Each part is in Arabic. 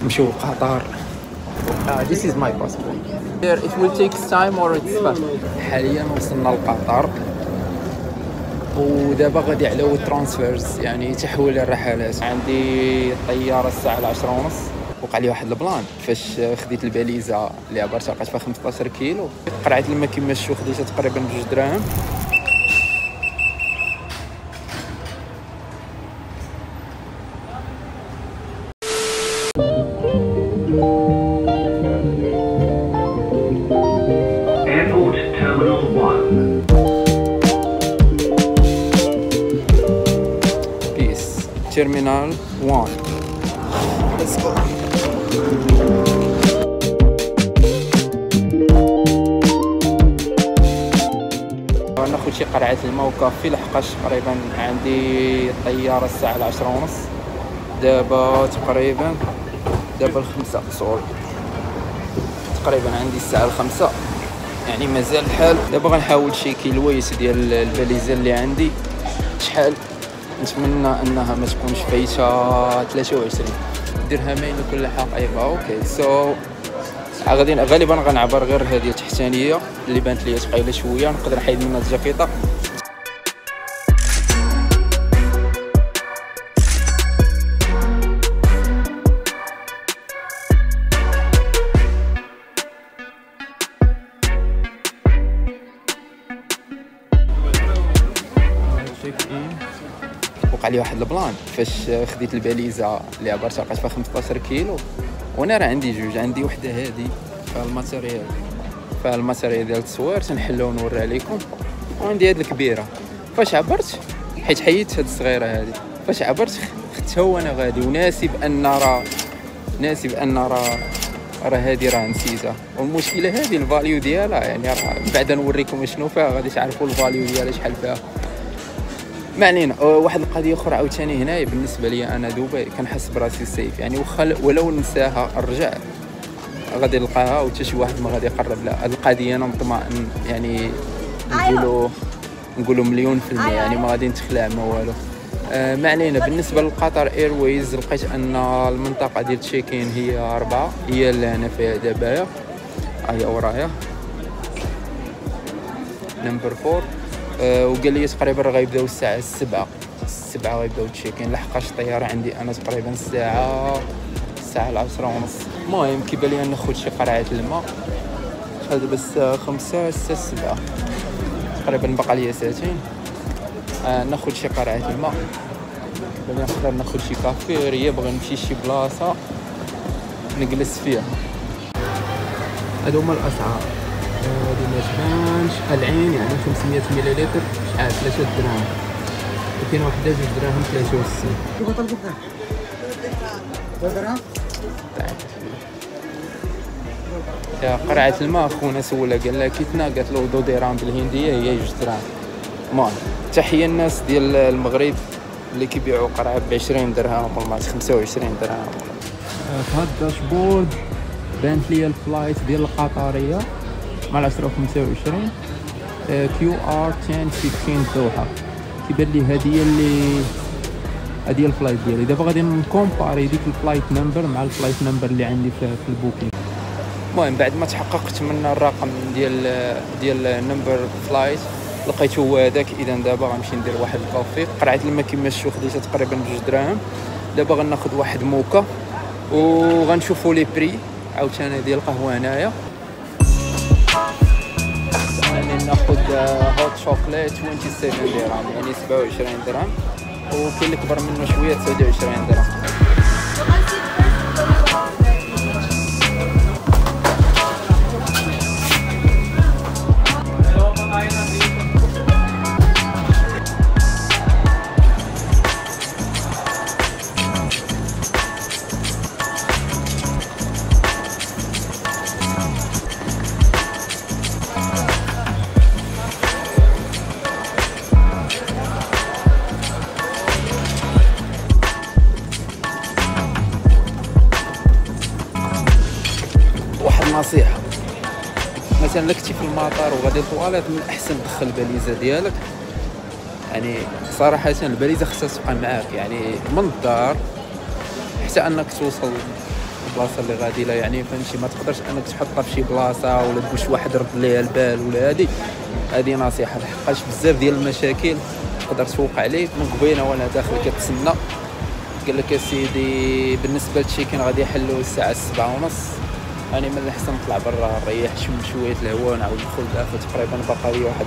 نمشيو قطر. This is my passport. Here it will take time or it's fast. حاليا وصلنا لقطر ودابا غادي على الترانسفيرز يعني تحويل الرحلات. عندي طياره الساعه 10:30. وقع لي واحد البلان فاش خديت الباليزه اللي عبارة لقيت فيها 15 كيلو. قرعه الماء كيما شفتوا خديتها تقريبا ب2 دراهم. Airport Terminal 1. Peace. Terminal 1. Let's go. ناخذ شي قرعه الماء وكافي لحقاش تقريبا عندي طياره الساعه 10:30. دابا تقريبا الخمسة سوري تقريبا عندي الساعه 5 يعني مازال الحال. دابا غنحاول نشيكي الويت ديال الباليزه اللي عندي شحال. نتمنى انها ما تكونش فايته 23 درهمين وكل حقيبه. اوكي سو غالبا غنعبر غير هذه التحتانيه اللي بانت لي ثقيله شويه. نقدر نحيد منها الجاكيطه. وقع لي واحد البلان فاش خديت الباليزه اللي عبارة لقيت فيها 15 كيلو. وانا راه عندي جوج، عندي وحده هذه فيها الماتيريال ديال التصوير تنحلو ونوريها لكم، وعندي هاد الكبيره. فاش عبرت حيت حيدت هاد الصغيره هذه، فاش عبرت خدتها وانا غادي وناسي بان راه هذه راه نسيتها. والمشكله هذه الفاليو ديالها يعني راه بعدا نوريكم شنو فيها غادي تعرفوا الفاليو ديالها شحال فيها. ما علينا. واحد القضيه اخرى عاوتاني هنايا بالنسبه لي انا دبي كنحس براسي سيف يعني واخا ولو نساها نرجع غادي نلقاها وحتى شي واحد ما غادي يقرب لها. هاد القضيه انا مطمئن يعني نقولوا مليون في المية يعني ما غادي نتخلع ما والو. ما علينا. بالنسبه للقطر ايرويز لقيت ان المنطقه ديال تشيكين هي 4 هي اللي انا فيها دابا. هي ورايا نمبر 4. وقال لي تقريبا غيبداو الساعه 7 غيبداو تشيكين لحقاش الطياره عندي انا تقريبا الساعه 10:30. المهم كيبان لي ناخذ شي قرعه الماء. شحال دابا الساعه 5 الساعه 7 تقريبا باقا لي ساعتين. ناخذ شي قرعه الماء ولا نقدر ناخذ شي كافي. غير بغا نمشي شي بلاصه نجلس فيها. هادو هما الاسعار. هادي ما تبانش العين يعني 500 مليلتر شحال 3 دراهم. وكاين وحده 2 دراهم 63. بطل قدام 2 دراهم. يا قرعه الماء خونا سولها قال لها كيتنا، قالت له 2 درهم بالهنديه هي 2 دراهم. المهم تحيه الناس ديال المغرب اللي كيبيعوا قرعه ب 20 درهم ولا 25 درهم. في هاد الداشبورد بانت لي الفلايت ديال القطريه مع 10:25 QR 10:15 دوحه. كيبان لي هذه الفلايت ديالي. دابا غادي نكومباري ديك الفلايت نمبر مع الفلايت نمبر اللي عندي في البوكين. المهم بعد ما تحققت من الرقم ديال نمبر فلايت لقيته هو هذاك. اذا دابا غنمشي ندير واحد الكافي. قرعه الماء كيما شفتوا خديتها تقريبا 2 دراهم. دابا غناخذ واحد موكا وغنشوفوا لي بري عاوتاني ديال القهوه هنايا. ناخذ هوت شوكليت 27 درهم يعني 27 درهم، وكاين اللي كبر منه شويه 29 درهم. نصيحه مثلا لك كنتي في المطار وغادي الطواليت من الاحسن تدخل الباليزه ديالك. يعني صراحه الباليزه خصها تبقى معاك يعني من الدار حتى انك توصل البلاصه اللي غادي لها، يعني فهمتي ما تقدرش انك تحطها في شي بلاصه ولا تقول شي واحد رد ليها البال ولا هذه نصيحه، لحقاش بزاف ديال المشاكل تقدر توقع عليك من قبيله وانا داخل كتسنى. قال لك سيدي بالنسبه للتشيكين غادي يحلوا الساعه 7:30، يعني من الاحسن نطلع برا نريح شويه الهواء ونعاود ندخل داخل. تقريبا باقا لي واحد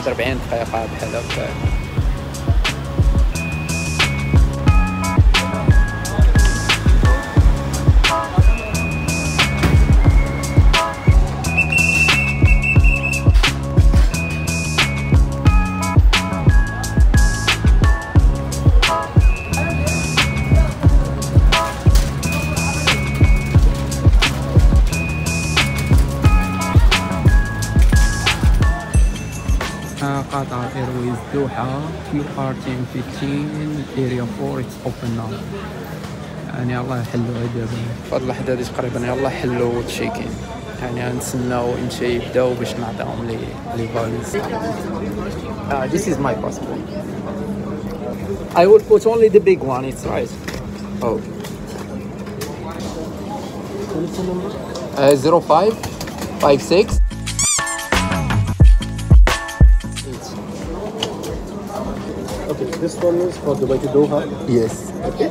40 دقيقه بحال هكا. قطر ايرويز دوحة QR1015 اريا 4 اتس اوبن ناو. يعني الله يحلوها دابا في هاد اللحظة هادي تقريبا، يلاه حلوا تشيكين، يعني غنتسناو امتى يبداو باش نعطيهم لي فاليز. This is my passport. I will put only the big one, it's right. Oh. 0556 Okay, this one is for Dubai to Doha. Yes. Okay.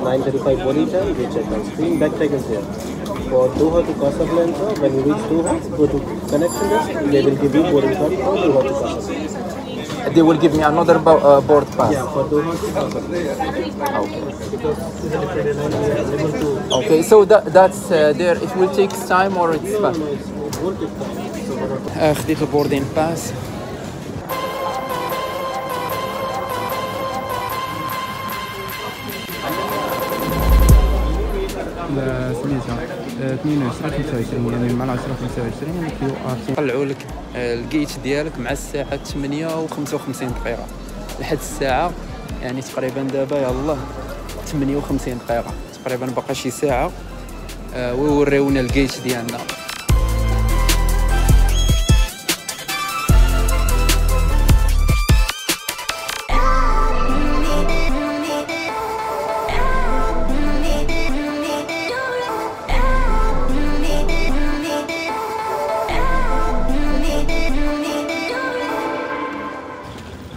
9:35 boarding time. We check on screen. Back tag is there. For Doha to Casablanca, when you reach Doha, go to connection desk. They will give you boarding card for Doha to Casablanca. They will give me another board pass. Yeah, for Doha to Casablanca. Okay. Because this is a different airline, we are unable to. Okay, so that's there. It will take time or it's fast. No, it won't take time. So one of خديت البوردين باس. سميتها 22 25 يعني مع 10 25 QR طلعوا لك الجيت ديالك مع الساعه 8 و55 دقيقه لحد الساعه، يعني تقريبا دابا يلاه 58 دقيقه تقريبا، باقا شي ساعه ويوريونا الجيت ديالنا.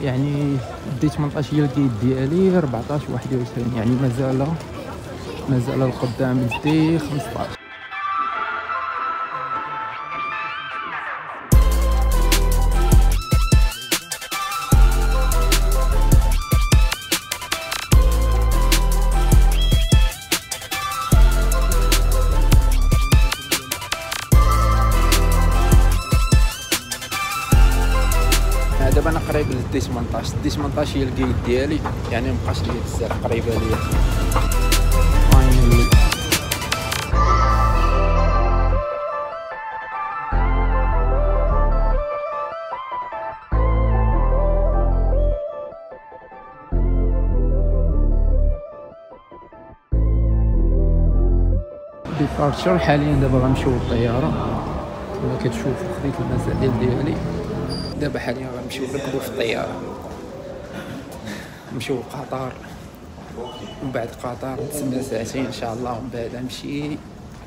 يعني دي 18 هي الكيت ديالي، 14 21 يعني مازال القدام بدي 15. دابا انا قريب للدي 18. دي 18 هي الكيت ديالي، يعني مبقاش ليا بزاف، قريبه ليا فاينلي. ديبارتشر حاليا دابا غنمشيو للطياره كما كتشوفوا. خديت المزاديل ديالي دابا حاليا غنمشيو نركبوا في الطياره نمشيو لقطر، ومن بعد قطر نتسنى ساعتين ان شاء الله، ومن بعد نمشي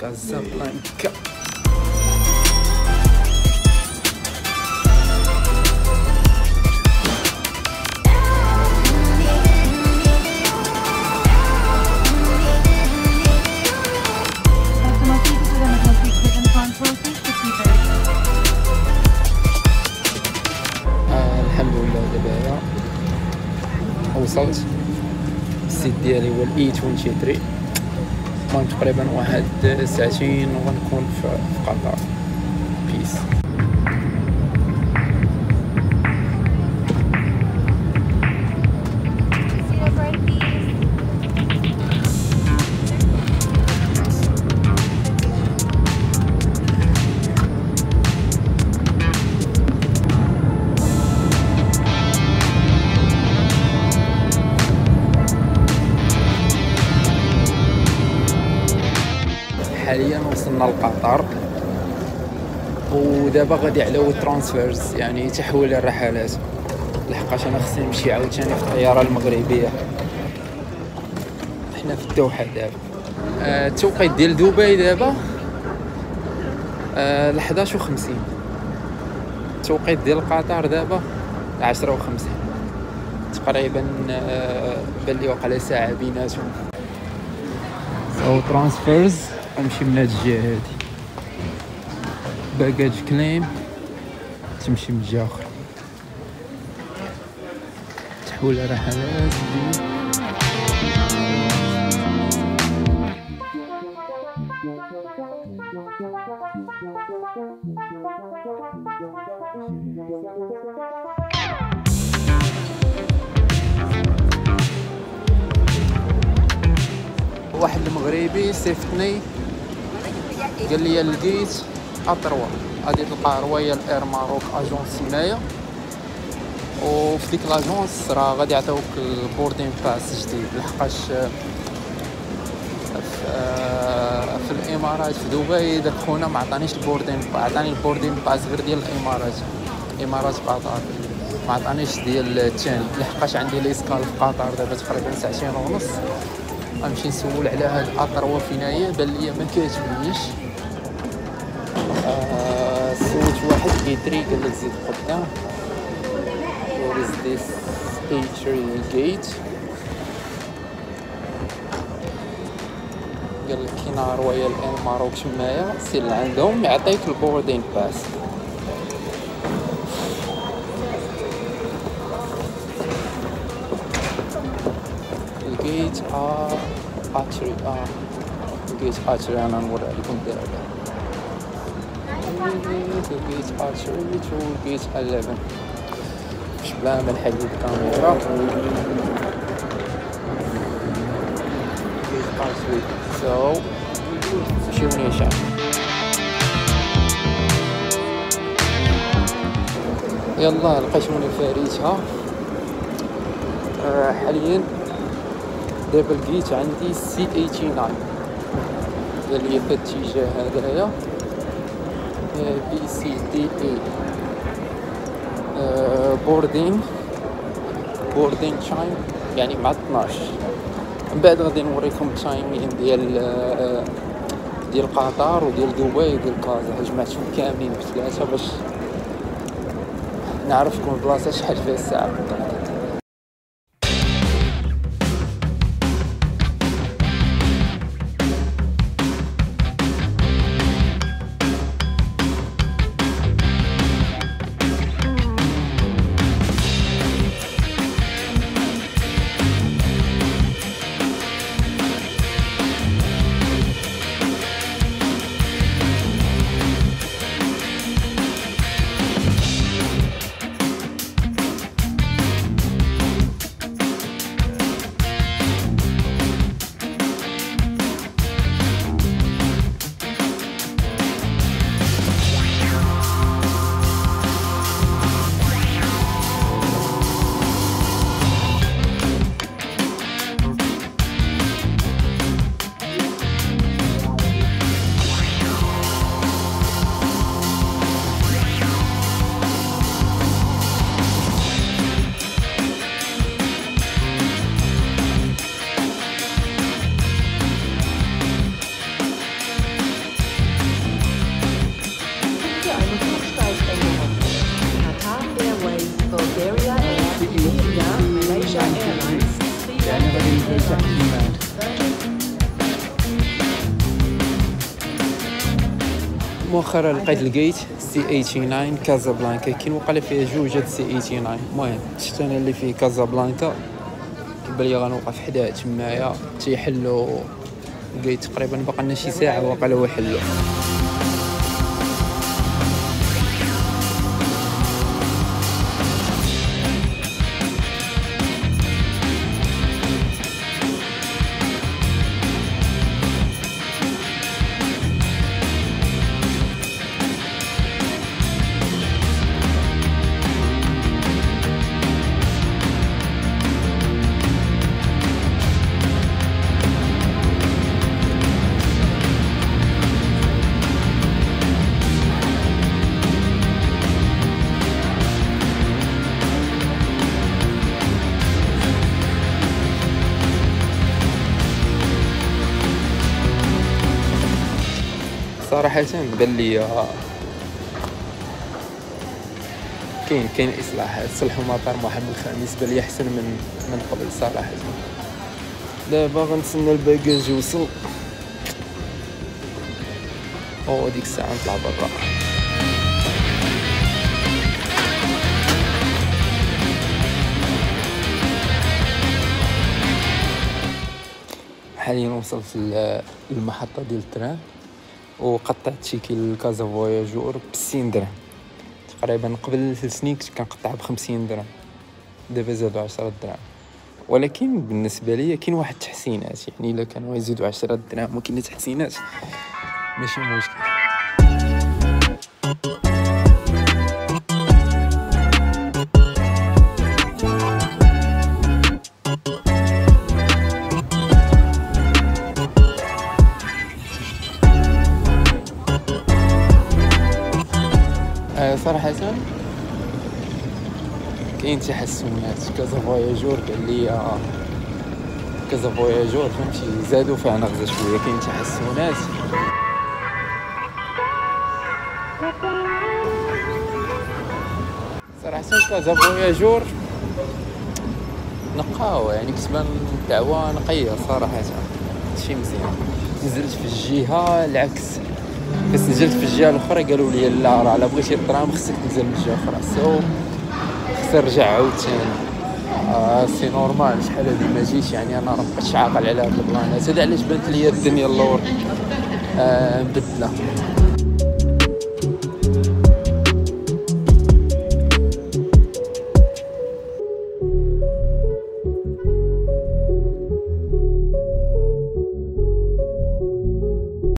كازابلانكا. الحمد لله دابا وصلت. السيت ديالي هو الاي 23. المهم تقريبا واحد ساعتين وغنكون في قطر. بيس. حاليا وصلنا لقطر، ودابا غادي على الترانسفيرز يعني تحويل الرحلات، لحقاش انا خصني نمشي عاوتاني في الطياره المغربيه. حنا في الدوحه دابا. التوقيت ديال دبي دابا 11:50. التوقيت ديال قطر دابا 10:50 تقريبا. بان لي وقع ساعه بيناتهم. سو ترانسفيرز غنمشي من هاد الجهه هادي، باجاج كليم تمشي من الجهه اخرى، تحول رحلات. واحد المغربي صيفطني قال لي لقيت اطروا غادي تلقى رويال اير ماروك اجونس تمايا، وفي ديك لاجونس راه غادي يعطيوك البوردين باس جديد، لحقاش في الامارات في دبي داك خونا ما عطانيش البوردين، عطاني البوردين باس غير ديال الامارات قطر، ما عطانيش ديال الثاني، لحقاش عندي ليسكال في قطر دابا تقريبا 2.5 ساعات. غنمشي نسول على هاد الاطروا فين هي، بان لي ما كيعجبنيش. سولت واحد كيدري قال لك زيد قدام. What is this entry gate؟ قال لك كاين رويال اير ماروك تمايا، سير لعندهم يعطيك البوردين باس. الجيت اتري الجيت اتري انا نوري لكم دابا. الجيت اتري تو الجيت 11 باش بلا ما نحيد الكاميرا. الجيت اتري سو نمشيو نيشان. يلا لقيتوني فاريتها. حاليا دابا لقيت عندي سي 89 قال لي في الاتجاه هذايا بي سي دي اي بوردين تايم يعني مع 12. من بعد غادي نوريكم التايمين ديال قطر وديال دبي وديال كازا، جمعتهم كاملين بثلاثه باش نعرف كون بلاصه شحال فيها الساعه بالضبط. مؤخرا لقيت الجيت سي 89 كازابلانكا، كاين وقع فيها جوج هاد سي 89. المهم شفت انا اللي فيه كازابلانكا كيبان لي غنوقف حداه تمايا تيحلو الجيت، تقريبا باقا لنا شي ساعه واقع هو يحلو. صراحة بان لي كاين اصلاحات، صلحوا مطار محمد الخامس، بان لي احسن من قبل صراحة. دابا غنتسنى الباكاج يوصل او ديك الساعة نطلع برا. حاليا وصلت المحطة ديال الترام وقطعت تيكي لكازا فواياجور ب60 درهم تقريبا. قبل 3 سنين كنت كنقطع ب50 درهم، دابا زادوا 10 درهم. ولكن بالنسبة لي كاين واحد التحسينات، يعني الا كانوا يزيدوا 10 درهم وكاين تحسينات ماشي مشكل. صراحة كاين تحسنات. كازا فواياجور قال لي كازا فواياجور فهمتي زادوا فيها نغزة شوية، كاين تحسنات. صراحة كازا فواياجور نقاوة، يعني كتبان دعوة نقية صراحة، هادشي مزيان. نزلت في الجهة العكس، بس نزلت في الجهة الأخرى قالوا لي لا راه الا بغيتي الطرام خصك تنزل من الجهة الأخرى، خصني نرجع عاوتاني. سي نورمال، شحال هادي ما جيش، يعني انا مابقيتش عاقل على هاد البلانات. هذا علاش بانت لي الدنيا اللور مبدله.